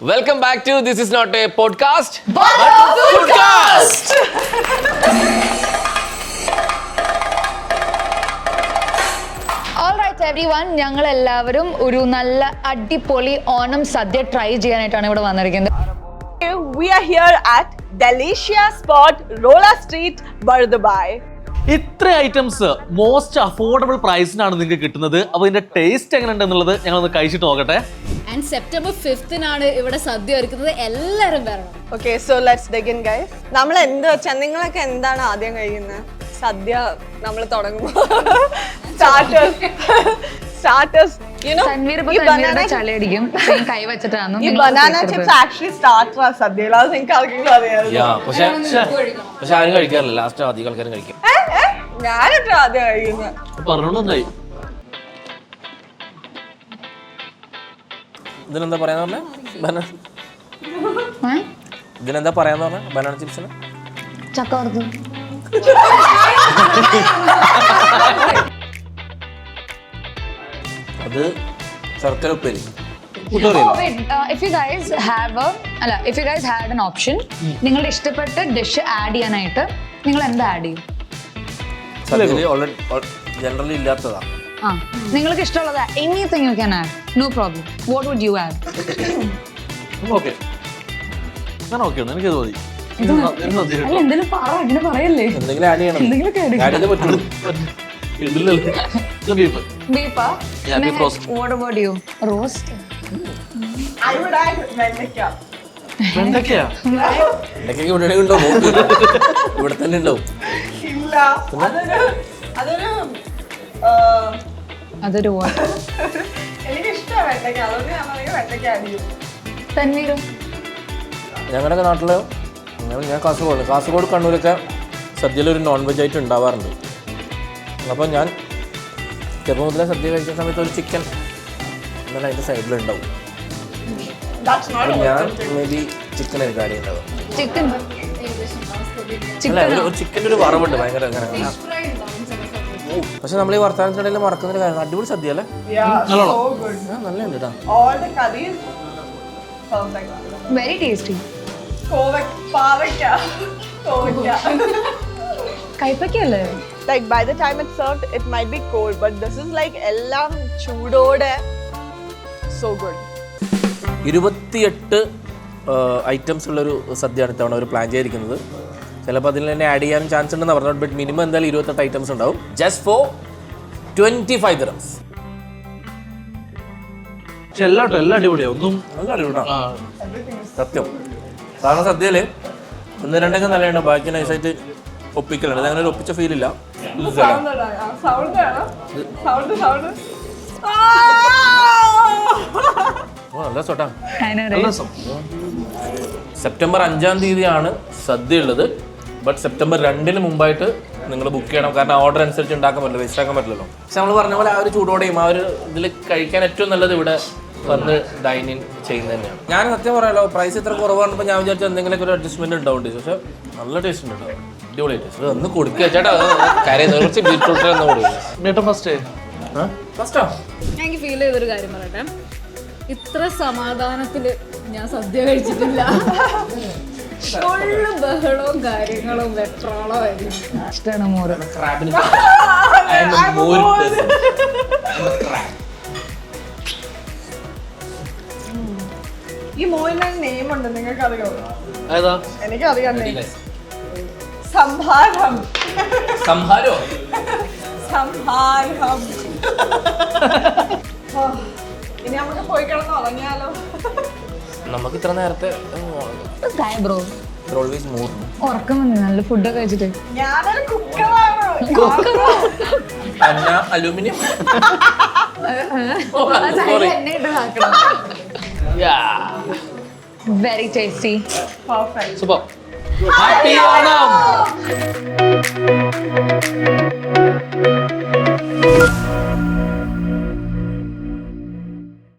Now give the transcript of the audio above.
Welcome back to This Is Not a Podcast, but a Foodcast. Alright everyone, ഞങ്ങൾ എല്ലാവരും ഒരു നല്ല അടിപൊളി ഓണം സദ്യ ട്രൈ ചെയ്യാനായിട്ടാണ് ഇവിടെ വന്നിരിക്കുന്നത്. We are here at Delicious Spot, Rolla Street, Bardubai. ഇത്ര ഐറ്റംസ് മോസ്റ്റ് അഫോർഡബിൾ പ്രൈസിനാണ് നിങ്ങൾക്ക് കിട്ടുന്നത്. അപ്പോൾ ഇതിന്റെ ടേസ്റ്റ് എങ്ങനെയുണ്ടെന്നുള്ളത് ഞങ്ങളൊന്ന് കഴിച്ചിട്ട് നോക്കട്ടെ. And September 5th ഇവിടെ സദ്യ ഒരുക്കുന്നത് എല്ലാവരും വരണം. Okay, so let's begin guys. നമ്മൾ എന്ത് വെച്ചാൽ നിങ്ങളൊക്കെ എന്താണ് ആദ്യം കഴിക്കുന്നത്? സദ്യ നമ്മൾ തുടങ്ങുമ്പോൾ starters you know ഈ ബനാന ചളയടിക്കും കൈ വെച്ചിട്ടാണ് ഈ ബനാന ചിപ്സ് ആക്ച്വലി സ്റ്റാർട്ടർ ആ സദ്യയിൽ അത് നിങ്ങൾക്ക് ആർക്കെങ്കിലും അറിയാമോ? പക്ഷെ ആരും കഴിക്കാറില്ല. ലാസ്റ്റ് അധികം ആൾക്കാരും കഴിക്കും. ഞാനിട്ട് ആദ്യം കഴിക്കുന്നത് പറഞ്ഞോണ്ടായി. ഇതിനെന്താ പറയാന്ന് പറഞ്ഞേ? ഇതിനെന്താ പറയാന്ന് പറഞ്ഞ ബനാന ചിപ്സിന് ചക്ക വറുത്തു. അത് ശർക്കര ഉപ്പേരി. If you guys had an option, നിങ്ങളുടെ ഇഷ്ടപ്പെട്ട ഡിഷ് ആഡ് ചെയ്യാനായിട്ട് നിങ്ങൾ എന്താ ആഡ് ചെയ്യും? ജനറലി ഇല്ലാത്തതാ. നിങ്ങൾക്ക് ഇഷ്ടമുള്ളത് anything you can add, no problem. What would you add? Okay, ഞാൻ ഓക്കെ ആണ്, എനിക്കത് മതി. എന്തെങ്കിലും പറ, അങ്ങനെ പറയല്ലേ. എന്തെങ്കിലും ആഡ് ചെയ്യണം. എന്തെങ്കിലുമൊക്കെ ആഡ് ആഡ് ചെയ്തേ പറ്റുള്ളൂ. Beef. What about you? Roast? I would add വെണ്ടയ്ക്ക. വെണ്ടയ്ക്കയാ? എന്തൊക്കെ ഇവിടെ ഉണ്ടാവും, ഇവിടെ തന്നെ ഉണ്ടാവും. ഇല്ല, അതൊരു എനിക്ക് ഇഷ്ടമാണ് വെണ്ടയ്ക്ക, അതുകൊണ്ട് ഞാൻ വെണ്ടയ്ക്ക ആഡ് ചെയ്യും. തൻവീർ? ഞങ്ങളുടെ നാട്ടില് ഞാൻ കാസർഗോഡ് കണ്ണൂരൊക്കെ സദ്യയിലൊരു നോൺ വെജ് ആയിട്ട് ഉണ്ടാവാറുണ്ട്. അപ്പോൾ ഞാൻ ചെറുപ്പം മുതലേ സദ്യ കഴിക്കുന്ന സമയത്ത് ഒരു ചിക്കൻ എന്നാലും അതിൻ്റെ സൈഡിലുണ്ടാവും. ഞാൻ മേ ബി ചിക്കൻ എനിക്ക് ആഡ് ചെയ്യുന്നുണ്ടാവും. അല്ല, ഒരു ചിക്കൻ്റെ ഒരു വറവുണ്ട് ഭയങ്കര അങ്ങനെ. പക്ഷെ നമ്മൾ ഈ വർത്തമാനത്തിനിടയിൽ മറക്കുന്നൊരു കാര്യം, അടിപൊളി സദ്യ അല്ലേ? നല്ലുണ്ട് കേട്ടോ. All the curries perfect. Very tasty. കൈപ്പക്കല്ലേ? Like by the time it's served, it might be cold, but this is like എല്ലാം ചൂടോടെ, so good. 28 ഐറ്റംസ് ഉള്ളൊരു സദ്യയാണ് ഇത്തവണ അവർ പ്ലാൻ ചെയ്തിരിക്കുന്നത്. ചിലപ്പോൾ അതിൽ തന്നെ ആഡ് ചെയ്യാനും ചാൻസ് ഉണ്ടെന്ന് പറഞ്ഞു. ബട്ട് മിനിമം എന്തായാലും 28 ഐറ്റംസ് ഉണ്ടാവും. Just for 25 dirhams. എല്ലാം അടിപൊളിയാ. ഒന്നും നല്ല അടിപൊളിയാണ് സത്യം. സാധാരണ സദ്യയിൽ ഒന്ന് രണ്ടൊക്കെ നല്ലതാണ്, ബാക്കി നൈസായിട്ട് ഒപ്പിക്കലാണ്. അങ്ങനെ ഒരു ഒപ്പിച്ച ഫീൽ ഇല്ല. നല്ല സോട്ടാ. സെപ്റ്റംബർ 5-ാം തീയതിയാണ് സദ്യ ഉള്ളത്. ബട്ട് സെപ്റ്റംബർ 2-ന് മുമ്പായിട്ട് നിങ്ങൾ ബുക്ക് ചെയ്യണം. കാരണം ഓർഡർ അനുസരിച്ച് ഉണ്ടാക്കാൻ പറ്റില്ല, വേസ്റ്റ് ആക്കാൻ പറ്റില്ലല്ലോ. പക്ഷെ നമ്മൾ പറഞ്ഞ പോലെ ആ ഒരു ചൂടോടെയും ആ ഒരു ഇതിൽ കഴിക്കാൻ ഏറ്റവും നല്ലത് ഇവിടെ വന്ന് ഡൈനിങ് ചെയ്യുന്നത് തന്നെയാണ്. ഞാൻ സത്യം പറയാലോ, പ്രൈസ് ഇത്ര കുറവാണിപ്പോൾ ഞാൻ വിചാരിച്ച എന്തെങ്കിലുമൊക്കെ ഒരു അഡ്ജസ്റ്റ്മെന്റ് ഉണ്ടാവും. പക്ഷെ നല്ല ടേസ്റ്റ് ഉണ്ട്, അടിപൊളി ടേസ്റ്റ്. ഒന്ന് കൊടുക്കുക ചേട്ടാ, കാര്യം കുറച്ച് ബീറ്റ്റൂട്ട് എന്ന് കൊടുക്കും. ഫസ്റ്റോ എനിക്ക് ഫീൽ ചെയ്തൊരു കാര്യം പറയട്ടെ, ഇത്ര സമാധാനത്തില് ഞാൻ സദ്യ കഴിച്ചിട്ടില്ല. ഫുള്ള് ബഹളവും കാര്യങ്ങളും വെപ്രാളവും ആയിരുന്നു. ഇഷ്ടമാണ് മോര്. ഈ മോയിന് നെയിം ഉണ്ട്, നിങ്ങൾക്ക് അറിയാമോ? ഏതാ? എനിക്കറിയാം. സംഹാരം. സംഹാരോ? സംഹാരം. ഇനി നമുക്ക് പോയി കിടന്ന് ഉറങ്ങിയാലോ? നമുക്ക് ഇത്ര നേരത്തെ ബ്രോ ഓൾവേസ് മൂഡ് ഉറക്കം വന്നു നല്ല ഫുഡൊക്കെ കഴിച്ചിട്ട്. ഞാനൊരു കുക്കറാണ്. Aluminium very tasty. Perfect. Super. Happy Onam.